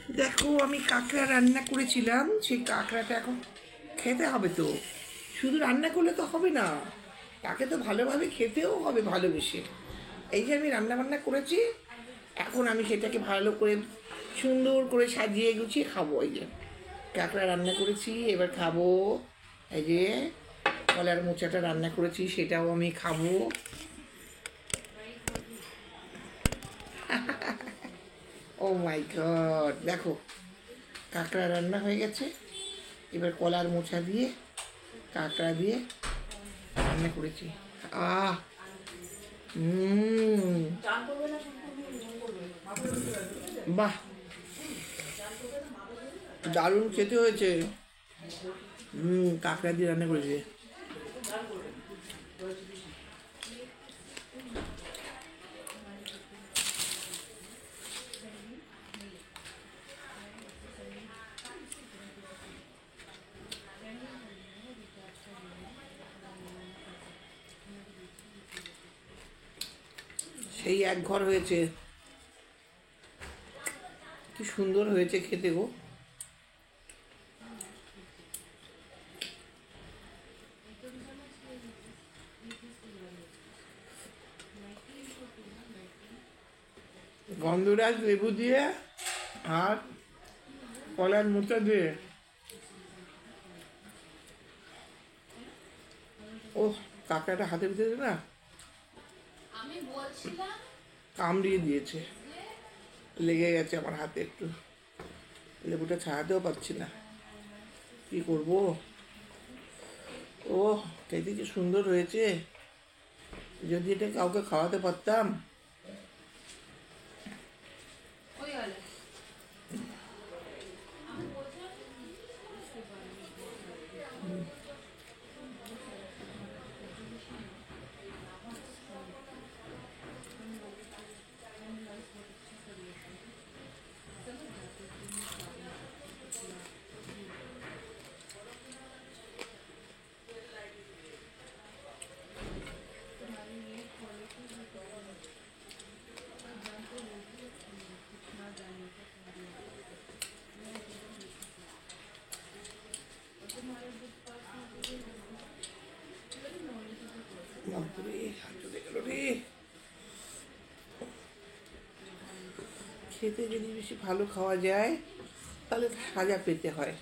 দেখো আমি কাঁকড়া রান্না করেছিলাম, সেই কাঁকড়াটা এখন খেতে হবে। তো শুধু রান্না করলে তো হবে না, তাকে তো ভালোভাবে খেতেও হবে ভালোবেসে। এই যে আমি রান্না বান্না করেছি, এখন আমি সেটাকে ভালো করে সুন্দর করে সাজিয়ে গুছিয়ে খাবো। এই যে কাঁকড়া রান্না করেছি, এবার খাবো। এই যে কলার মোচাটা রান্না করেছি, সেটাও আমি খাবো। ও মাই গড, দেখো কাঁকড়া রান্না হয়ে গেছে। এবার কলার মোচা দিয়ে কাঁকড়া দিয়ে রান্না করেছি। আহ বাহ, দারুণ খেতে হয়েছে। কাঁকড়া দিয়ে রান্না করেছি। সেই এক ঘর হয়েছে, কি সুন্দর হয়েছে খেতে গো। গন্ধরাজ লেবু দিয়ে আর কলার মোচা দিয়ে, ও কাঁকড়াটা হাতের ভিতরে না কামড়িয়ে দিয়েছে, লেগে গেছে আমার হাতে একটু। লেবুটা ছাড়াতেও পারছি না, কি করব। ও খেতে কি সুন্দর হয়েছে, যদি এটা কাউকে খাওয়াতে পারতাম। বাপরে, হাত চলে গেল রে। খেতে যদি বেশি ভালো খাওয়া যায় তাহলে সাজা পেতে হয়।